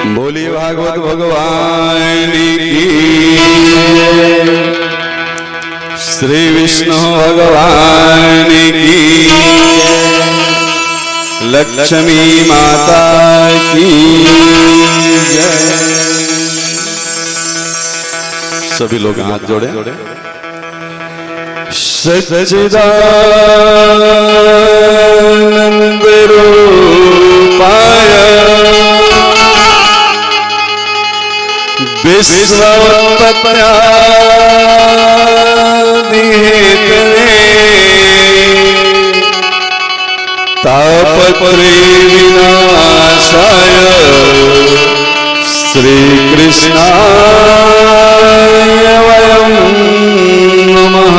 बोलिए भागवत भगवान की, श्री विष्णु भगवान की, लक्ष्मी माता की जय। सभी लोग हाथ जोड़े। सच्चिदानंद रूपाय विश्वोत्पत्त्यादिहेतवे तापत्रय विनाशाय श्री कृष्णाय वयं नमः।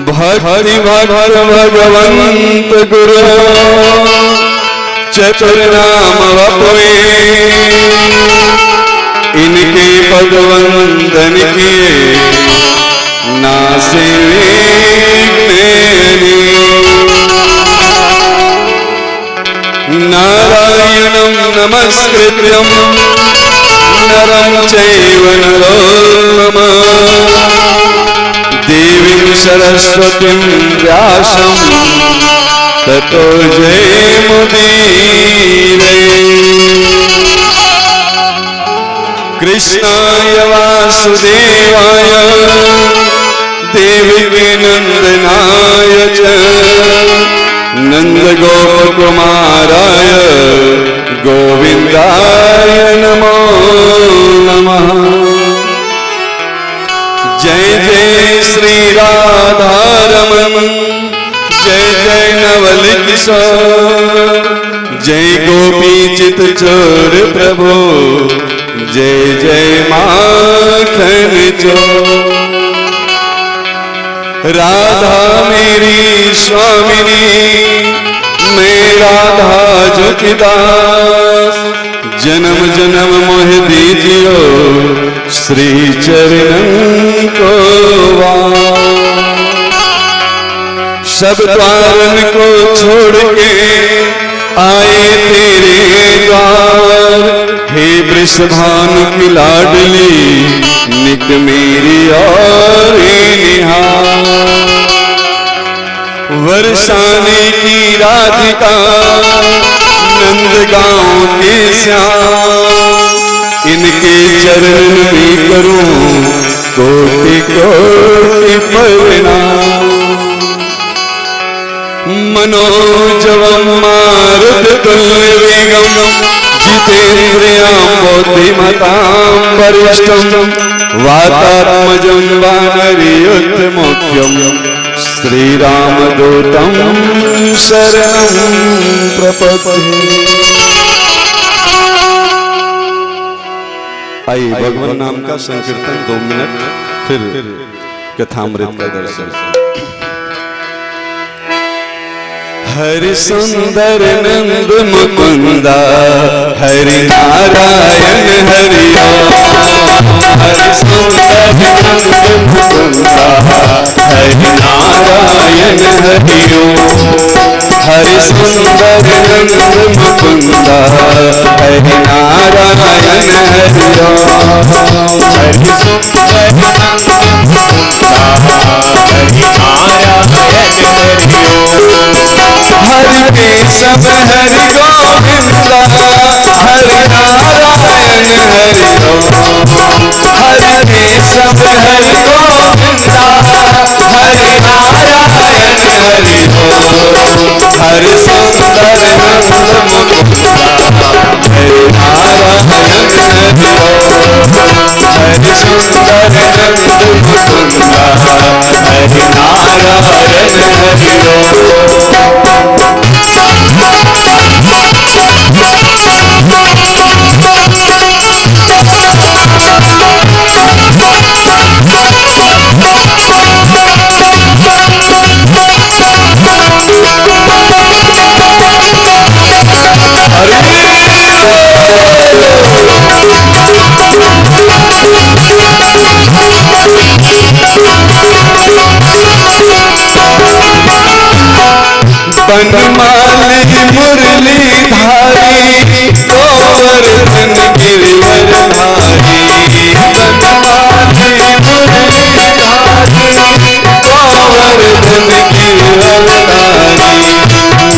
भक्ति भगवंत गुरु चतुर्नाम वपुए, इनके पदवंदन किए नासे विघ्नेनि। नारायणं नमस्कृत्यं नरं चैव नरोत्तमं देवीं सरस्वतीं व्यासं ततो जयमुदीरये। कृष्णाय वासुदेवाय देवकी नंदनाय च नंदगोपकुमाराय गोविंदाय नमो नमः। जय जय श्री राधारमण, जय जय नवल किशोर, जय गोपी चित चोर प्रभु, जय जय माखन चोर। राधा मेरी स्वामिनी, मैं राधा जुतिदास, जन्म जन्म मोह दीजियो श्री चरणन को वास। सब द्वारन को छोड़ के आए तेरे द्वार, हे वृषभानु की लाडली निक मेरी और निहार। वर्षाने की राधिका नंदगांव के श्याम, इनके चरण में करूं कोटि कोटि प्रणाम। मनोजवं मारुततुल्य वेगं जितेन्द्रियां बुद्धिमतां वरिष्ठं वातात्मजं वानरयूथमुख्यं श्रीरामदूतं शरणं प्रपद्ये। आइए भगवान नाम का संकीर्तन 2 मिनट, फिर कथामृत का दर्शन। हरि सुंदर नंद मुकुंदा, हरि नारायण हरि ओम। हरि सुंदर नंद मुकुंदा, हरि नारायण हरि ओम। हरि सुंदर नंद मुकुंदा, हरि नारायण हरि ओम। हरि सुंदर नंद मुकुंदा, हरि नारायण हरि ओम। हरि केशव हरि गोविंदा, हरि नारायण हरि ओम। हरि केशव हरि गोविंदा, हरि नारायण हरि ओम। हरि सुंदर नंद मुकुंदा, हरि नारायण हरि ओम। हरि सुंदर नंद मुकुंदा, हरि नारायण हरि ओम। बनमाली मुरली धारी गोवर्धन गिरिवर धारी बनमाली मुरली धारी गोवर्धन गिरिवर धारी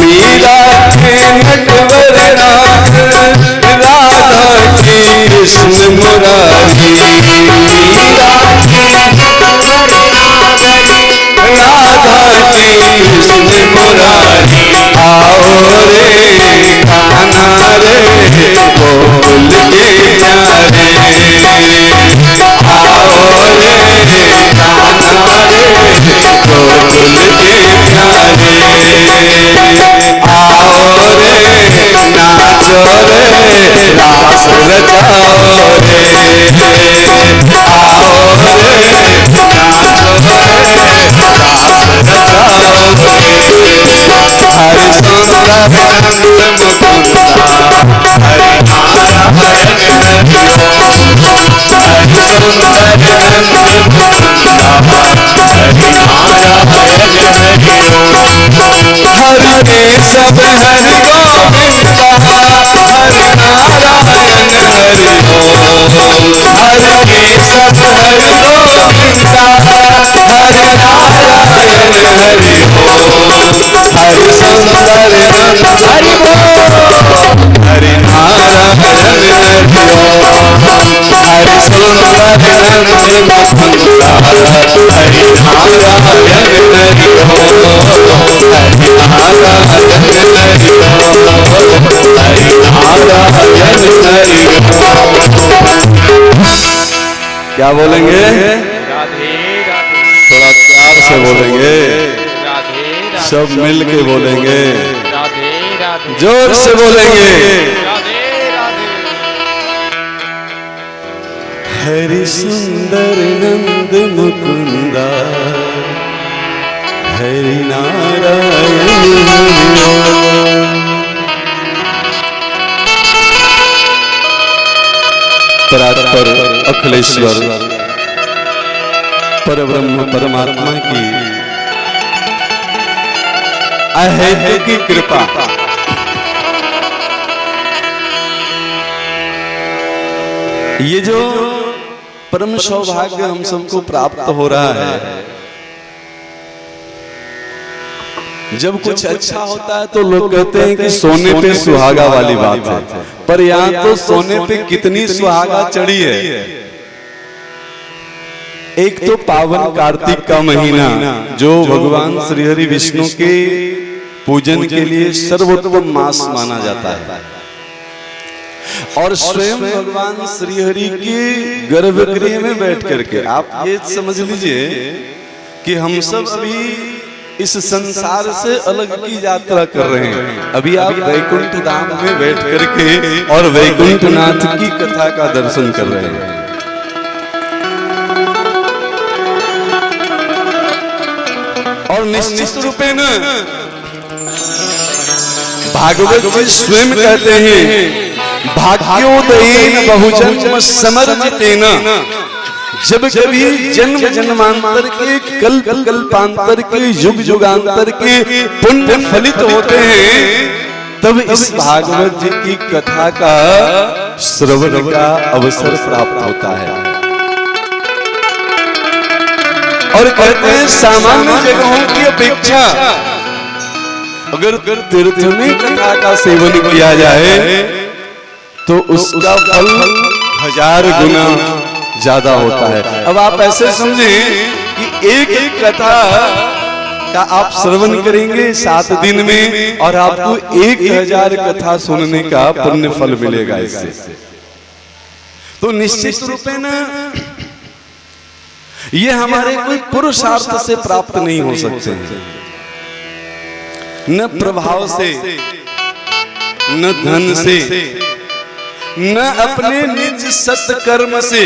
मीरा के नटवर राग राधा की कृष्ण मुरारी मीरा के राधा की कृष्ण मुरारी आओ रे कान्हा रे गोकुल के प्यारे आओ रे कान्हा रे गोकुल के प्यारे आओ रे नाचो रे रास रचाओ रे आओ रे नाचो रे हरि सुंदर नंद मुकुंदा हरि नारायण हरि सुंदर नंद मुकुंदा हरि नारायण हरि केशव हरि गोविंदा हरि नारायण हरि हरि केशव हरि गोविंदा हरि नारायण हरि हरि सुंदर नंद हरि हरि नारायण हरि हरि सुंदर नंद मुकुंदा हरि नारायण हरि हरि नारायण हरि हरि नारायण हरि क्या बोलेंगे? थोड़ा प्यार से बोलेंगे, सब मिल के बोलेंगे, जोर से बोलेंगे। हरि सुंदर नंद मुकुंदा हरि नारायण परात्पर अखिलेश्वर परब्रह्म परमात्मा की अहेतु की कृपा ये जो परम सौभाग्य हम सबको प्राप्त हो रहा है, जब कुछ अच्छा होता है तो लोग कहते हैं कि सोने पे सुहागा वाली बात है, पर यहाँ तो सोने पे कितनी सुहागा चढ़ी है। एक तो पावन कार्तिक का महीना जो भगवान श्री हरि विष्णु के पूजन के लिए सर्वोत्तम मास माना जाता है, और स्वयं भगवान श्री हरि के गर्भगृह में बैठ करके आप ये समझ लीजिए कि हम सब अभी इस संसार से अलग की यात्रा कर रहे हैं। अभी आप वैकुंठ धाम में बैठ करके और वैकुंठनाथ की कथा का दर्शन कर रहे हैं। और निश्चित रूपे न भागवत जी स्वयं कहते हैं भाग्योदयेन बहुजन्म समर्जितेन, जब कभी जन्म जन्मांतर के कल्प कल्पांतर के युग युगांतर के पुण्य फलित होते हैं, तब इस भागवत जी की कथा का श्रवण का अवसर प्राप्त होता है। और कहते हैं सामान्य जगहों की अपेक्षा अगर तीर्थ में कथा का सेवन किया जाए तो उसका फल 1000 गुना ज्यादा होता है। अब आप ऐसे समझें कि एक एक कथा का आप श्रवण करेंगे 7 दिन में और आपको 1000 कथा सुनने का पुण्य फल मिलेगा इससे। तो निश्चित रूपे न ये हमारे कोई पुरुषार्थ से प्राप्त नहीं हो सकते, न प्रभाव से, न धन से, न अपने निज सत्कर्म से।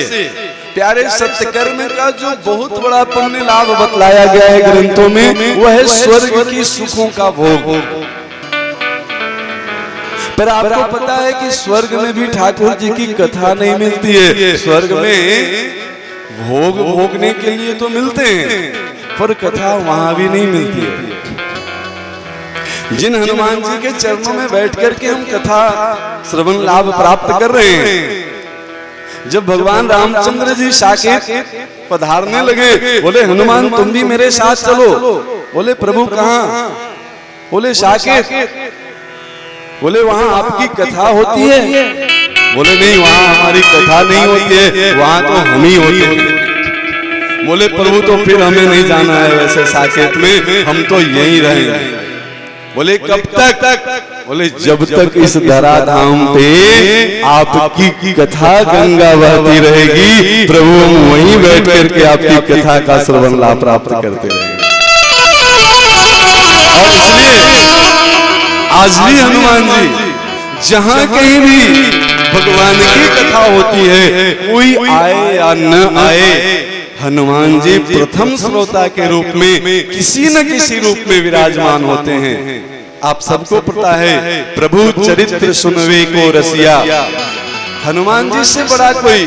प्यारे सत्कर्म का जो बहुत बड़ा पुण्य लाभ बतलाया गया है ग्रंथों में, वह है स्वर्ग की सुखों का भोग। पर आपको पता है कि स्वर्ग में भी ठाकुर जी की कथा नहीं मिलती है। स्वर्ग में भोग भोगने के लिए तो मिलते हैं, पर कथा वहां भी नहीं मिलती है। जिन हनुमान जी के चरणों में बैठ करके हम कथा श्रवण लाभ प्राप्त कर रहे हैं, जब भगवान रामचंद्र जी साकेत पधारने लगे, बोले हनुमान तुम भी मेरे साथ चलो। बोले प्रभु कहाँ? बोले साकेत। बोले वहां आपकी कथा होती है? बोले नहीं, वहां हमारी कथा नहीं होती है, वहां तो हम ही होते हैं। बोले प्रभु तो फिर हमें नहीं जाना है वैसे साकेत में, हम तो यहीं रहेंगे। बोले कब तक? बोले जब तक इस धराधाम पे आपकी कथा गंगा बहती रहेगी, प्रभु हम वहीं बैठ करके आपकी कथा का श्रवण लाभ प्राप्त करते रहेंगे। और इसलिए आज भी हनुमान जी जहां कहीं भी भगवान की कथा होती है, कोई आए या न आए, हनुमान जी प्रथम श्रोता के रूप में किसी न किसी रूप में विराजमान होते हैं। आप सबको पता है, प्रभु चरित्र सुनवे को रसिया, हनुमान जी से बड़ा कोई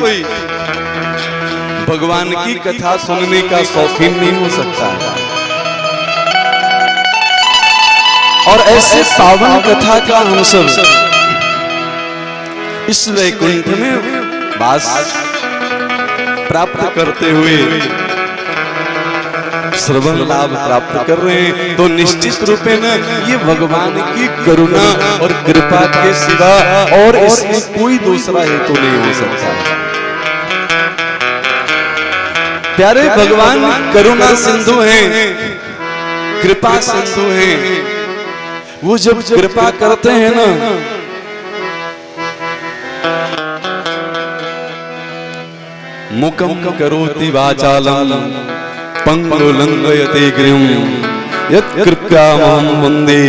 भगवान की कथा सुनने का शौकीन नहीं हो सकता है। और ऐसे पावन कथा का हम सब इस वैकुंठ में वास प्राप्त करते हुए श्रवण लाभ प्राप्त कर रहे हैं, तो निश्चित रूप में ये भगवान की करुणा और कृपा के सिवा और इसमें कोई दूसरा हेतु नहीं हो सकता है। प्यारे भगवान करुणा सिंधु हैं, कृपा सिंधु हैं। वो जब कृपा करते हैं ना, मुखम करोति वाचालम पंगुलंघयते गिरिम यत्कृपामहं वंदे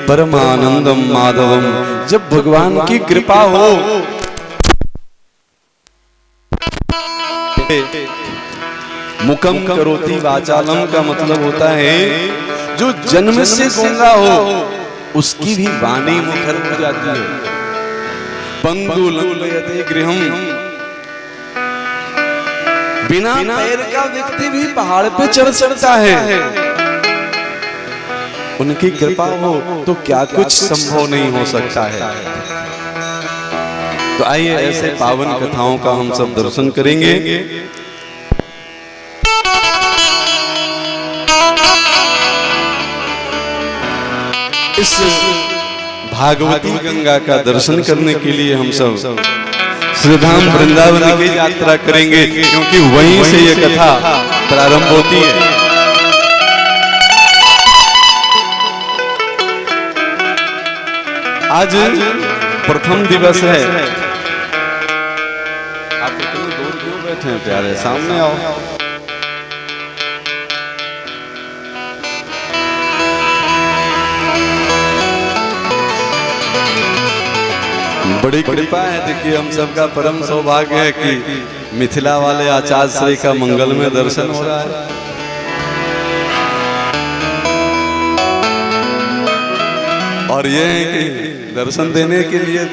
परमानंदम माधवम। जब भगवान की कृपा हो, मुखम करोति वाचालम का मतलब होता है जो जन्म से गूंगा हो उसकी भी वाणी मुखर हो जाती है। पंगुलंघयते गिरिम, बिना पैर का व्यक्ति भी पहाड़ पे चढ़ सकता है। उनकी कृपा हो तो क्या कुछ संभव नहीं हो सकता है। तो आइए ऐसे पावन कथाओं का हम सब दर्शन करेंगे। इस भागवती गंगा का दर्शन करने के लिए हम सब श्रीधाम वृंदावन की यात्रा करेंगे, क्योंकि वहीं से ये कथा प्रारंभ होती है। आज प्रथम दिवस है। आप इतनी दूर क्यों बैठे हैं प्यारे? सामने आओ। बड़ी कृपा है। देखिए हम सबका परम सौभाग्य है कि मिथिला वाले आचार्य श्री का मंगल में दर्शन हो रहा है। और ये है कि दर्शन देने के लिए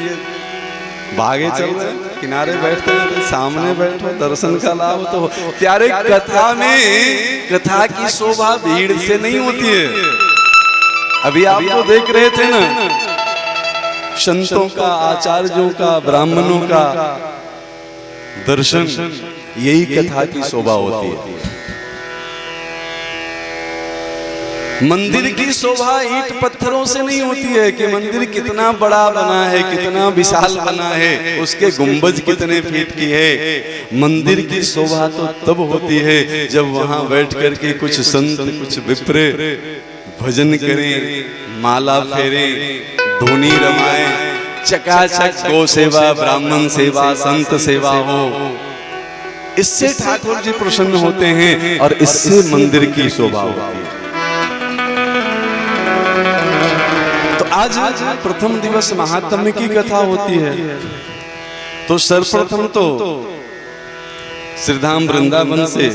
भागे चल रहे हैं, किनारे बैठते हैं, सामने बैठो, दर्शन का लाभ तो। प्यारे कथा में कथा की शोभा भीड़ से नहीं होती है। अभी आप जो देख रहे थे ना, संतों का, आचार्यों का, ब्राह्मणों का दर्शन, यही कथा की शोभा होती है। मंदिर की शोभा ईंट पत्थरों से नहीं होती है कि मंदिर कितना बड़ा बना है, कितना विशाल बना है, उसके गुंबज कितने फीट की है। मंदिर की शोभा तो तब होती है जब वहां बैठ करके कुछ संत, कुछ विप्र भजन करें, माला फेरें, धुनी रमाए, चकाचक गौ सेवा, ब्राह्मण सेवा, संत सेवा हो। इससे ठाकुर जी प्रसन्न होते हैं और इससे मंदिर की शोभा होती है। तो आज प्रथम दिवस महात्म्य की कथा होती है। तो सर्वप्रथम तो श्रीधाम वृंदावन से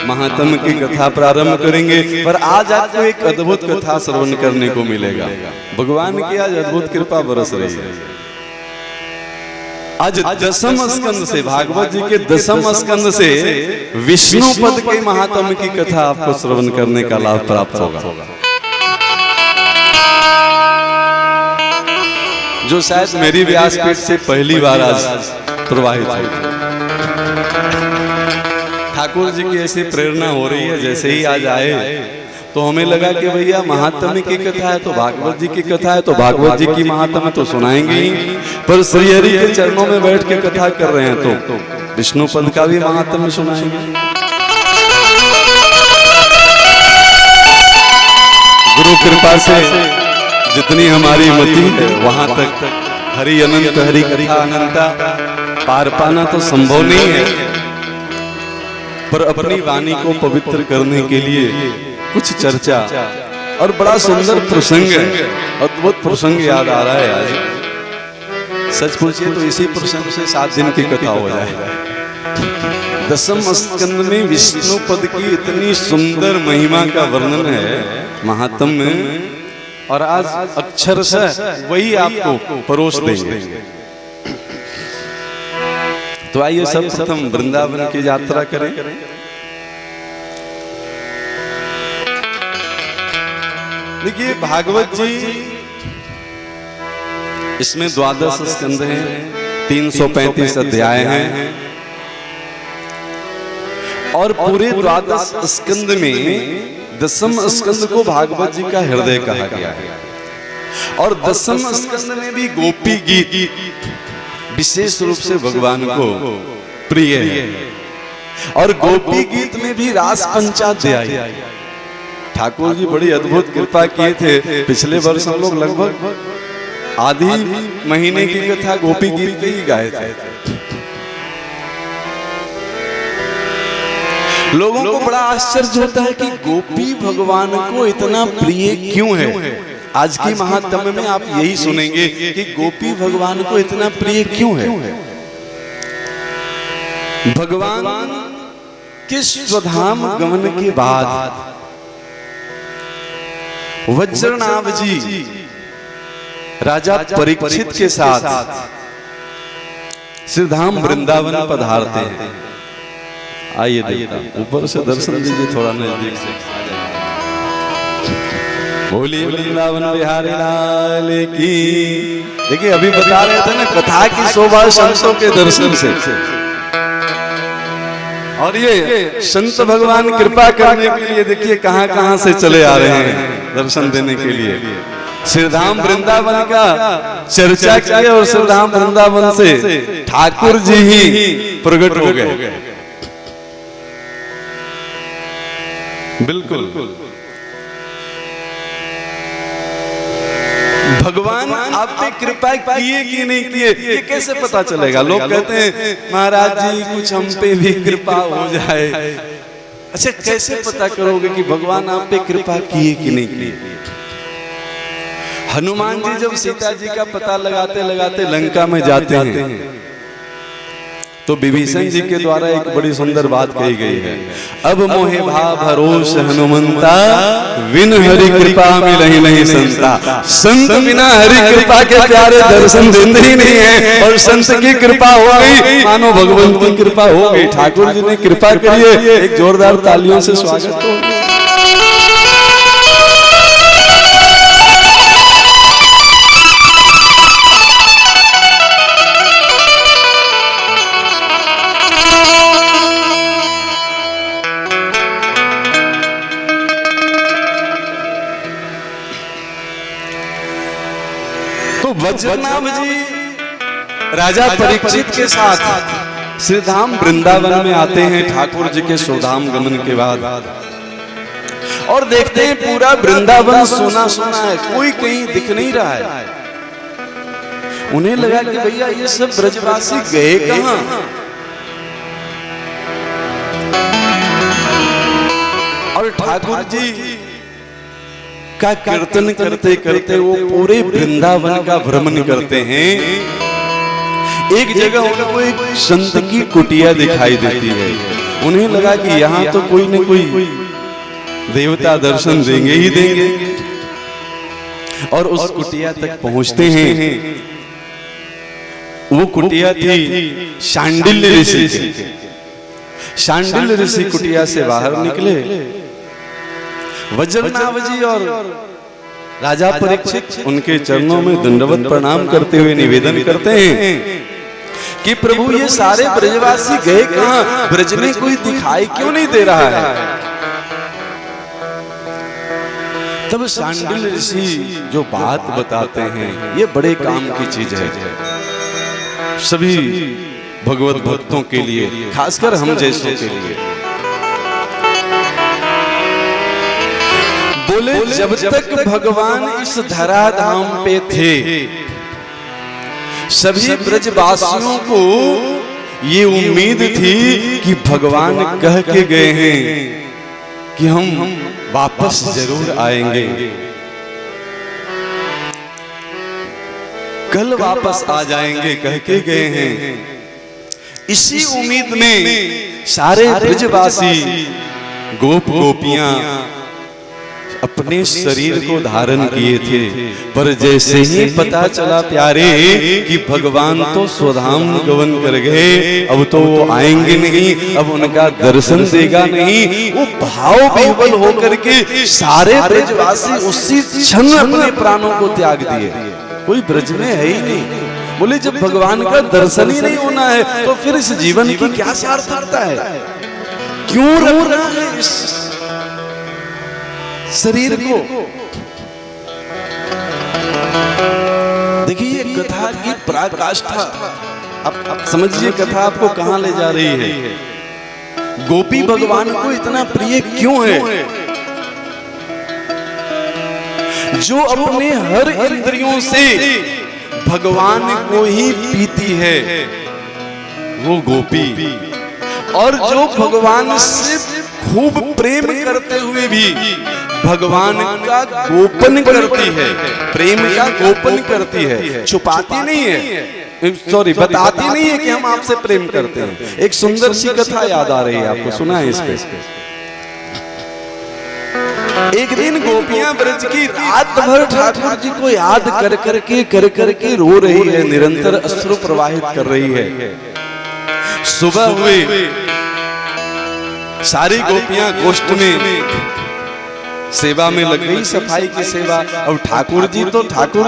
महात्म्य की कथा प्रारंभ करेंगे। पर आज आपको एक अद्भुत कथा श्रवण करने को मिलेगा। भगवान की आज अद्भुत कृपा बरस रही है। आज दसम स्कंद से, भागवत जी के दसम स्कंद से विष्णु पद के महात्म्य की कथा आपको श्रवण करने का लाभ प्राप्त होगा, जो शायद मेरी व्यासपीठ से पहली बार आज प्रवाहित हुई। ठाकुर जी की ऐसी प्रेरणा हो रही है, जैसे ही आज आए तो हमें लगा कि भैया महात्म्य की कथा है तो भागवत जी की कथा है तो भागवत जी की महात्म्य तो सुनाएंगे ही, पर श्री हरि के चरणों में बैठ के कथा कर रहे हैं तो विष्णु पद का भी महात्म्य सुनाएंगे। गुरु कृपा से जितनी हमारी मति है वहां तक हरि अनंत, हरि कथा अनंता पार पाना तो संभव नहीं है, पर अपनी वाणी को पवित्र करने के लिए कुछ चर्चा और बड़ा सुंदर प्रसंग है, अद्भुत प्रसंग याद आ रहा है आज। सच पूछिए तो इसी प्रसंग से 7 दिन की कथा हो जाए। दसम स्कंद में विष्णु पद की इतनी सुंदर महिमा का वर्णन है, महात्म्य, और आज अक्षरशः वही आपको परोस देंगे। तो आइए सब प्रथम वृंदावन की यात्रा करें। देखिए भागवत जी, इसमें 12 स्कंद हैं, 335 अध्याय हैं, और पूरे 12 स्कंद में दसम स्कंद को भागवत जी का हृदय कहा गया है। और दसम स्कंद में भी गोपी गीत विशेष रूप से भगवान को प्रिय है, और गोपी गीत में भी रास पंचाध्याय ठाकुर जी बड़ी अद्भुत कृपा किए थे। पिछले वर्ष हम लोग लगभग आधी महीने की कथा गोपी गीत पे ही गाए थे। लोगों को बड़ा आश्चर्य होता है कि गोपी भगवान को इतना प्रिय क्यों है। आज की महात्म्य में आप यही सुनेंगे कि गोपी भगवान को इतना प्रिय क्यों है। भगवान के स्वधाम गमन के बाद वज्रनाभ जी राजा परीक्षित के साथ श्रीधाम वृंदावन पधारते हैं। आइए देवता ऊपर से दर्शन दीजिए, थोड़ा नजदीक से। बोलिए वृंदावन बिहारी लाल की। देखिए अभी बता रहे थे ना, कथा की शोभा संतों के दर्शन से, और ये संत भगवान कृपा करने के लिए देखिए कहां कहां से चले आ रहे हैं दर्शन देने के लिए। श्रीधाम वृंदावन का चर्चा किए और श्रीधाम वृंदावन से ठाकुर जी ही प्रकट हो गए। बिल्कुल भगवान आप पे कृपा किए कि नहीं किए ये कैसे पता चलेगा। लोग कहते हैं महाराज जी कुछ हम पे भी कृपा हो जाए। अच्छा कैसे पता करोगे कि भगवान आप पे कृपा किए कि नहीं किए। हनुमान जी जब सीता जी का पता लगाते लगाते लंका में जाते हैं तो विभीषण जी के द्वारा एक बड़ी सुंदर बात कही गई है। अब मोहे भाव भरोस हनुमंता, बिन हरि कृपा मिलहि नहीं संता। संत बिना हरि कृपा के प्यारे दर्शन देते ही नहीं है, और संत की कृपा हो गई मानो भगवान की कृपा हो गई। ठाकुर जी ने कृपा करी है, एक जोरदार तालियों से स्वागत हो। वज्रनाभ जी राजा परीक्षित के साथ श्रीधाम वृंदावन में आते हैं ठाकुर जी के स्वधाम गमन के बाद, और देखते हैं पूरा वृंदावन सोना सोना है, कोई कहीं दिख नहीं रहा है। उन्हें लगा कि भैया ये सब ब्रजवासी गए कहां। और ठाकुर जी का कीर्तन करते करते वो पूरे वृंदावन का भ्रमण करते हैं। एक जगह उनको एक संत की कुटिया दिखाई देती है। उन्हें लगा कि यहाँ तो कोई न कोई देवता दर्शन देंगे ही देंगे, और उस कुटिया तक पहुंचते हैं वो कुटिया थी शांडिल्य ऋषि की। शांडिल्य ऋषि कुटिया से बाहर निकले। वज्रनाभजी और राजा परीक्षित उनके चरणों में दंडवत प्रणाम करते हुए निवेदन करते हैं कि प्रभु ये सारे ब्रजवासी गए कहां? ब्रज में कोई दिखाई क्यों नहीं दे रहा है? तब शांडिल्य ऋषि जो बात बताते हैं ये बड़े काम की चीज है सभी भगवत भक्तों के लिए, खासकर हम जैसों के लिए। बोले जब तक भगवान इस धराधाम पे थे सभी ब्रजवासियों को ये उम्मीद थी कि भगवान कह के गए हैं कि हम वापस जरूर आएंगे, कल वापस आ जाएंगे कह के गए हैं। इसी उम्मीद में सारे ब्रजवासी गोप गोपियां अपने शरीर को धारण किए थे। पर जैसे ही पता चला प्यारे कि भगवान तो स्वधाम गमन कर गए, अब तो वो आएंगे नहीं, अब उनका दर्शन देगा नहीं, वो भाव विह्वल होकर के सारे ब्रजवासी उसी क्षण अपने प्राणों को त्याग दिए। कोई ब्रज में है ही नहीं। बोले जब भगवान का दर्शन ही नहीं होना है तो फिर इस जीवन की क्या सार्थकता है? क्यों रखना है इस शरीर को? देखिए कथा की पराकाष्ठा, अब समझिए कथा आपको कहां ले जा रही है। गोपी भगवान को इतना प्रिय क्यों है? जो अपने हर इंद्रियों से भगवान को ही पीती है वो गोपी, और जो भगवान से खूब प्रेम करते हुए भी भगवान का गोपन करती है, प्रेम का गोपन करती है, छुपाती नहीं है, सॉरी बताती नहीं है कि हम आपसे प्रेम करते हैं। एक सुंदर सी कथा याद आ रही है आपको, सुना है इस पे? एक दिन गोपियां ब्रज की रात भर ठाकुर जी को याद कर करके रो रही है, निरंतर अश्रु प्रवाहित कर रही है। सुबह हुई, सारी गोपियां गोष्ठ में सेवा में लग गई, सफाई की सेवा। अब ठाकुर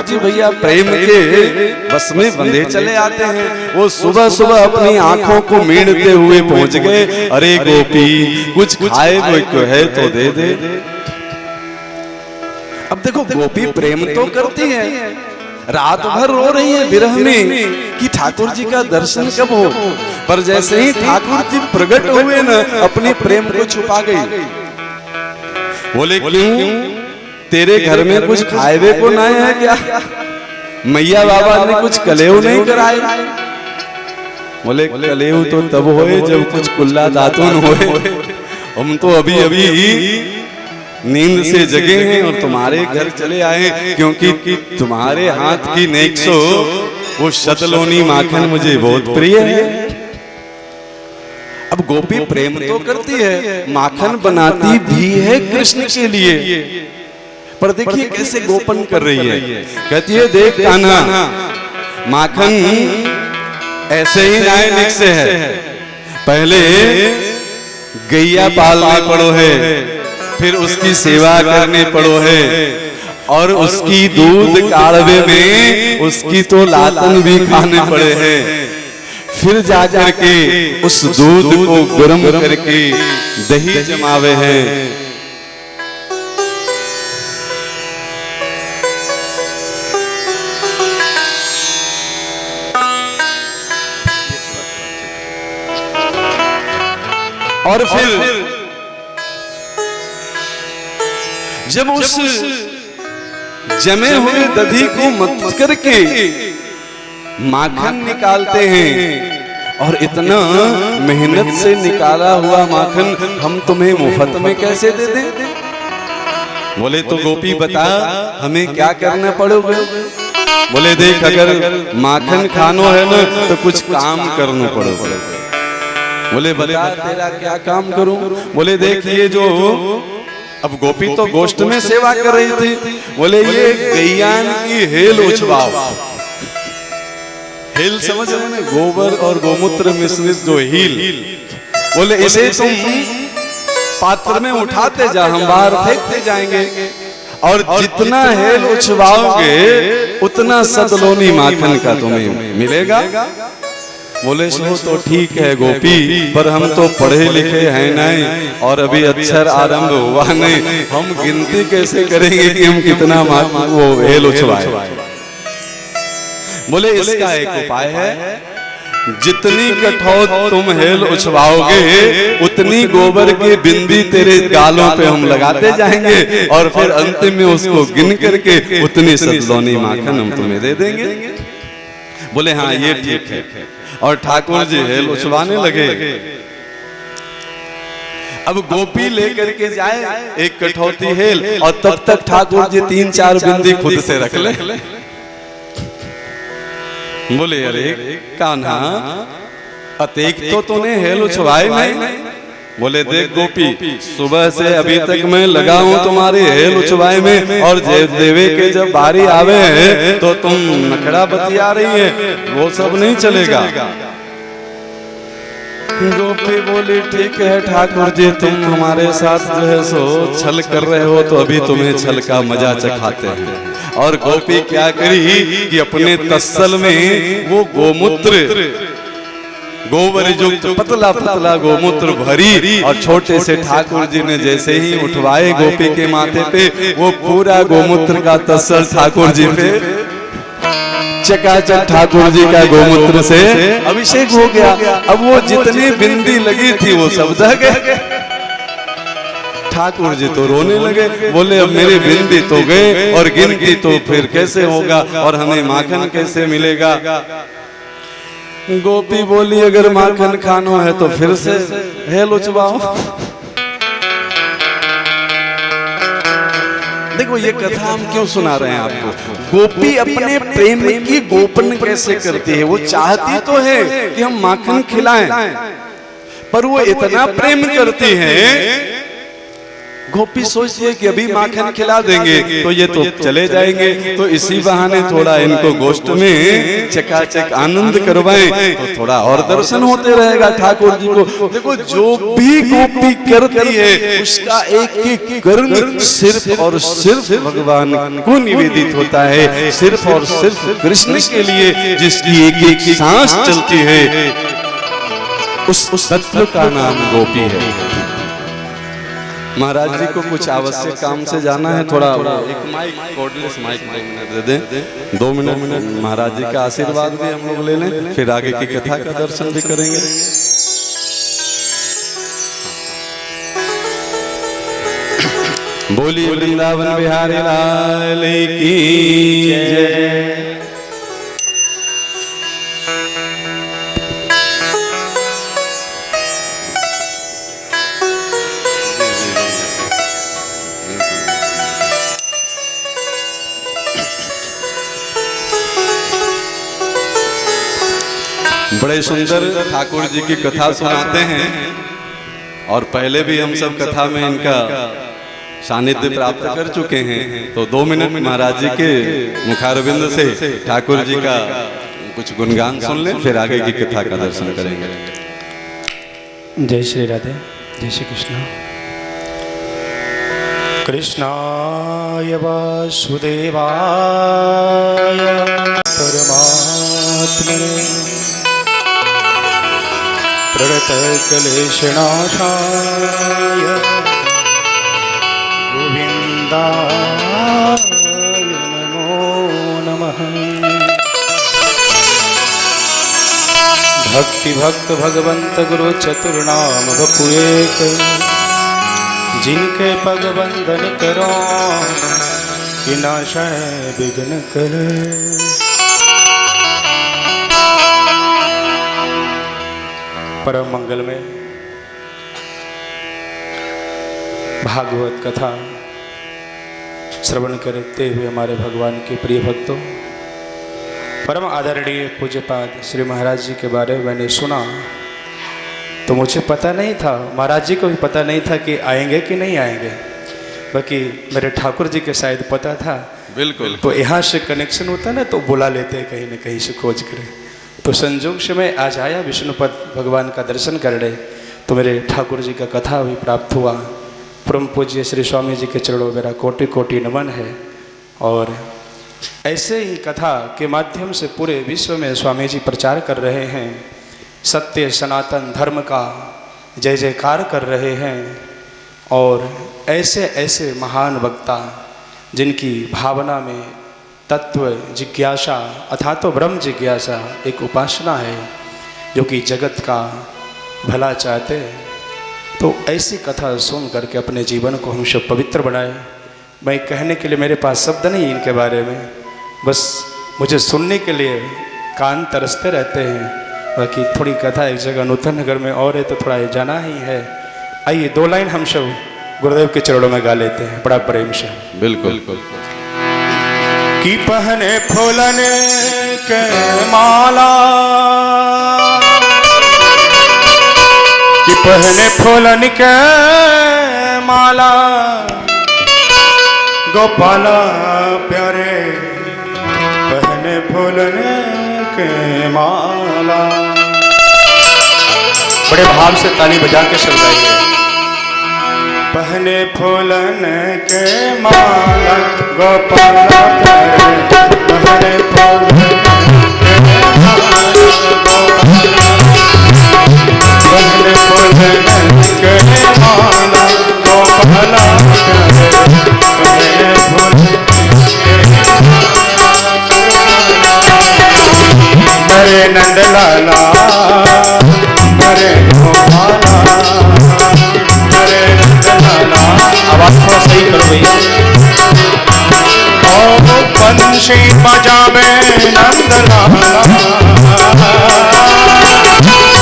जी भैया प्रेम के बस में बंधे चले आते हैं। वो सुबह सुबह अपनी आंखों को मींड़ते हुए पहुंच गए। अरे गोपी कुछ खाए को है तो दे दे। अब देखो गोपी प्रेम तो करती है, रात भर रो रही है विरह में कि ठाकुर जी का दर्शन कब हो, पर जैसे ही ठाकुर जी प्रकट हुए ना अपने प्रेम को छुपा गई। बोले क्यों? तेरे घर में कुछ खाए को ना है क्या? मैया बाबा ने कुछ कलेव नहीं कराए? बोले कलेव तो तब होए जब कुछ कुल्ला दातुन होए। हम तो अभी अभी नींद से जगे हैं और तुम्हारे घर चले आए क्योंकि तुम्हारे हाथ की नेक्सो वो शतलोनी माखन मुझे बहुत प्रिय है। अब गोपी प्रेम तो करती है, माखन बनाती भी है कृष्ण के लिए, पर देखिए कैसे गोपन कर रही है। कहती है देख कान्हा, माखन ऐसे ही नायक से है, पहले गैया पालने पड़ो है, फिर उसकी सेवा करने पड़ो है, और उसकी दूध काढ़वे में उसकी तो लातन भी खाने पड़े हैं। फिर जाकर के उस दूध को गर्म करके दही जमावे हैं। और फिर जब उस जमे हुए दही को मथ करके माखन निकालते हैं, और इतना मेहनत से निकाला हुआ माखन हम तुम्हें मुफ्त में कैसे दे दें? बोले तो गोपी बता हमें क्या करना पड़ेगा? बोले देख अगर माखन खानो है ना तो कुछ काम करना पड़ेगा। बोले बता तेरा क्या काम करूं? बोले देख ये जो, अब गोपी तो गोष्ठ में सेवा कर रही थी, बोले ये गैयान की हेल उछवाओ। हेल समझ रहे हैं ना, गोबर और गोमूत्र मिश्रित जो हील, बोले इसे तुम पात्र में उठाते जा, हम बाहर फेंकते जाएंगे, और जितना हेल उछवाओगे उतना सतलोनी माखन का तुम्हें मिलेगा। बोले सो तो ठीक है गोपी, पर हम तो पढ़े लिखे हैं नहीं, और अभी अक्षर आरंभ हुआ नहीं, हम गिनती कैसे करेंगे कि हम कितना वो हेल उछवाए। बोले इसका एक उपाय है, जितनी कठोर तुम हेल उछवाओगे उतनी गोबर की बिंदी तेरे गालों पे हम लगाते जाएंगे, और फिर अंतिम में उसको गिन करके उतनी सतलोनी माखन हम तुम्हें दे देंगे। बोले हाँ ये ठीक है, और ठाकुर जी हेल उछवाने लगे। अब गोपी लेकर के जाए एक कठौती हेल, और तब तक ठाकुर जी 3-4 बिंदी खुद से रख ले। बोले अरे कान्हा, अतेक तो तूने हेल उछवाए नहीं। बोले देख गोपी, सुबह से अभी तक मैं लगा हूं तुम्हारे हेल उछवाए में, और देवे के जब बारी आवे है तो तुम नखड़ा बतिया रही है, वो सब नहीं चलेगा। गोपी बोली ठीक है ठाकुर जी, तुम हमारे साथ जो है सो छल कर रहे हो, तो अभी तुम्हें छल का मजा चखाते हैं। और गोपी क्या करी कि अपने तस्सल में वो गोमूत्र, गोबर युक्त पतला पतला गोमूत्र भरी, और छोटे से ठाकुर जी ने जैसे ही उठवाए गोपी के माथे पे, वो पूरा गोमूत्र का तस्सल ठाकुर जी पे चकाचक ठाकुर जी का गोमूत्र से अभिषेक हो गया। अब वो जितनी बिंदी लगी थी वो सब दह गए। ठाकुर जी तो रोने लगे, बोले अब मेरी बिंदी तो गए, और गिनती तो फिर कैसे होगा, और हमें माखन कैसे मिलेगा। गोपी बोली अगर माखन खानो है तो फिर से हेल उछवाओ। देखो ये कथा हम क्यों सुना रहे हैं आपको, गोपी अपने प्रेम की गोपन कैसे करती है। वो चाहती तो है कि हम माखन खिलाएं, पर वो इतना प्रेम करती है, गोपी सोचती है कि अभी माखन खिला देंगे तो ये तो चले जाएंगे, तो इसी बहाने थोड़ा इनको गोष्ठ में चकाचक आनंद करवाएं तो थोड़ा और दर्शन होते रहेगा ठाकुर जी को। देखो जो भी गोपी करती है उसका एक एक कर्म सिर्फ और सिर्फ भगवान को निवेदित होता है, सिर्फ और सिर्फ कृष्ण के लिए। जिसकी एक एक सांस चलती है उस तत्व का नाम गोपी है। महाराज जी को कुछ आवश्यक काम से जाना है, थोड़ा एक माइक, कॉर्डलेस माइक 2 मिनट दे दें। 2 मिनट महाराज जी का आशीर्वाद भी हम लोग ले लें, फिर आगे की कथा का दर्शन भी करेंगे। बोली वृंदावन बिहारी लाल की जय। बड़े सुंदर ठाकुर जी की कथा सुनाते हैं, और पहले भी हम सब कथा में इनका सानिध्य प्राप्त कर चुके हैं। तो 2 मिनट महाराज जी के मुखारविंद से ठाकुर जी का कुछ गुणगान सुन लें, फिर आगे की कथा का दर्शन करेंगे। जय श्री राधे, जय श्री कृष्ण। कृष्णाय वासुदेवाय परमात्मने प्रणतक्लेशनाशाय गोविन्दाय नमो नमः। भक्ति भक्त भगवंत गुरु चतुर्नाम बपु एक, जिनके पग बंधन करो कि नाशय विघ्न करे। परम मंगल में भागवत कथा श्रवण करते हुए हमारे भगवान के प्रिय भक्तों, परम आदरणीय पूज्यपाद श्री महाराज जी के बारे में मैंने सुना तो मुझे पता नहीं था, महाराज जी को भी पता नहीं था कि आएंगे कि नहीं आएंगे, बाकी मेरे ठाकुर जी के शायद पता था। बिल्कुल। तो यहाँ से कनेक्शन होता ना तो बुला लेते हैं कहीं न कहीं से खोज कर। तो संजोग से मैं आज आया विष्णुपद भगवान का दर्शन करने, तो मेरे ठाकुर जी का कथा भी प्राप्त हुआ। परम पूज्य श्री स्वामी जी के चरणों मेरा कोटि कोटि नमन है। और ऐसे ही कथा के माध्यम से पूरे विश्व में स्वामी जी प्रचार कर रहे हैं, सत्य सनातन धर्म का जय जयकार कर रहे हैं। और ऐसे ऐसे महान वक्ता जिनकी भावना में तत्व जिज्ञासा अथा तो ब्रह्म जिज्ञासा एक उपासना है, जो कि जगत का भला चाहते हैं, तो ऐसी कथा सुन करके अपने जीवन को हम सब पवित्र बनाए। मैं कहने के लिए मेरे पास शब्द नहीं इनके बारे में, बस मुझे सुनने के लिए कान तरसते रहते हैं। बाकी थोड़ी कथा एक जगह नूतन नगर में और है, तो थोड़ा ये जाना ही है। आइए 2 लाइन हम सब गुरुदेव के चरणों में गा लेते हैं बड़ा प्रेम से। बिल्कुल कि पहने फूलन के माला, कि पहने फूलन के माला, गोपाला प्यारे पहने फूलन के माला। बड़े भाव से ताली बजा के सब गाइए। पहने फूलन के माला, गोपाला प्यारे पहने फूलन के माला, पहने फूलन के माला, गोपाला प्यारे पहने फूलन मेरे नंद लाला मेरे गोपाला, मेरे नंद लाला। आवाज थोड़ा सही करो भैया। ओ बंशी बजावे नंद लाला,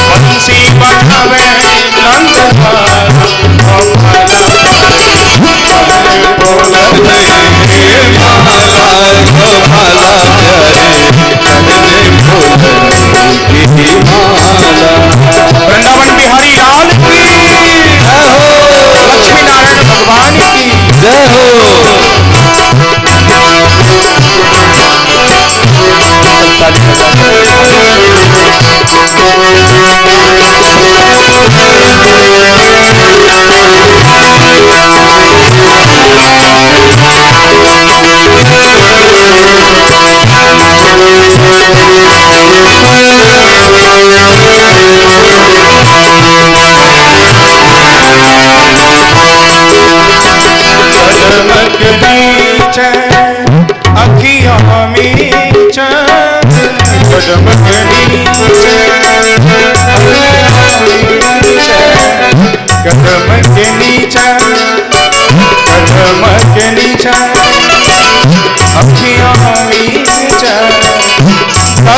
बंशी बजावे नंद लाला, गोपाला वृंदावन बिहारी लाल की जय हो, लक्ष्मी नारायण भगवान की जय हो।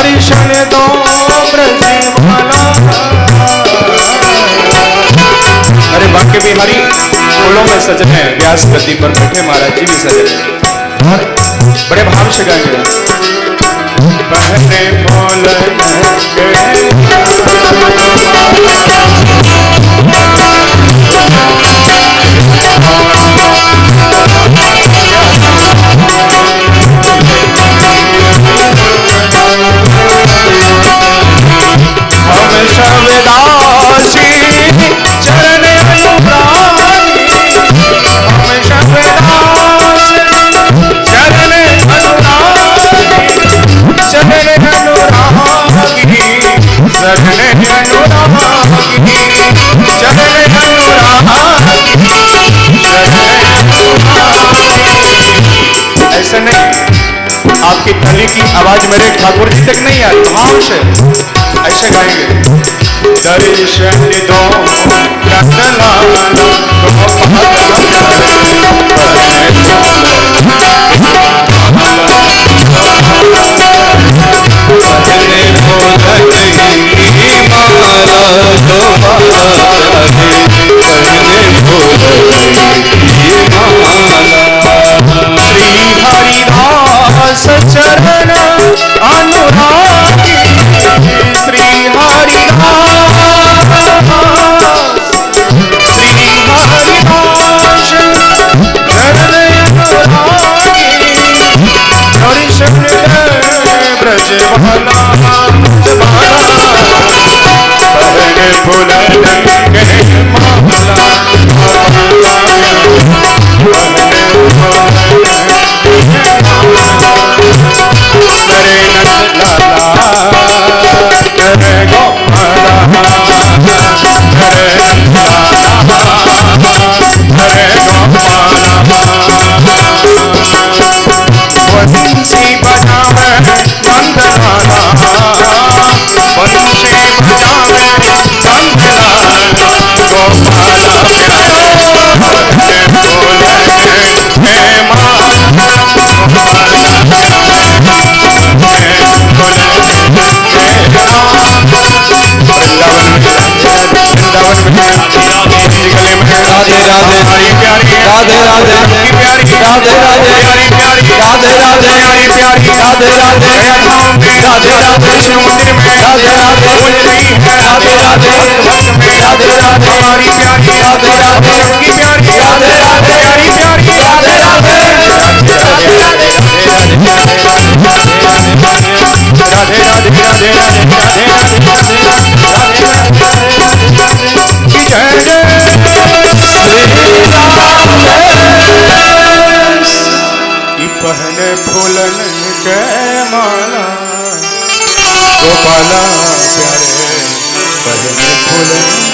दर्शन दो ब्रजमाला। अरे बांके बिहारी फूलों में सजने हैं, व्यास गद्दी पर बैठे महाराज जी भी सजने और बड़े भाव से गाएंगे। पहने फूल शब्दासी चरण अनुरागी, हम शब्दासी चरण अनुरागी, चरण अनुरागी, चरण अनुरागी, चरण अनुरागी। ऐसे नहीं, आपकी थाली की आवाज मेरे ठाकुर जी तक नहीं आई, भाव से ऐसे गाएंगे। दर्शन दो नंदलाला, श्री हरिदास चरण अनुरागी, श्री हरिदास, श्री हरिदास चरण ब्रजवाला बहन फूलन के माला करे नंद लाला करे गोपाला करे नंद लाला करे गोपाला बंसी बजावे नंदलाला बंसी बजावे नंदलाला गोपाला प्यारे बोले हे माँ राधे राधे राधे राधे राधे राधे राधे राधे राधे राधे राधे राधे राधे राधे मंदिर में राधे राधे राधे राधे राधे राधे हमारी प्यारी राधे राधे की प्यारी राधे राधे प्यारी प्यारी राधे राधे राधे राधे राधे राधे पहन फूलन के माला गोपाला प्यारे पहन फूलन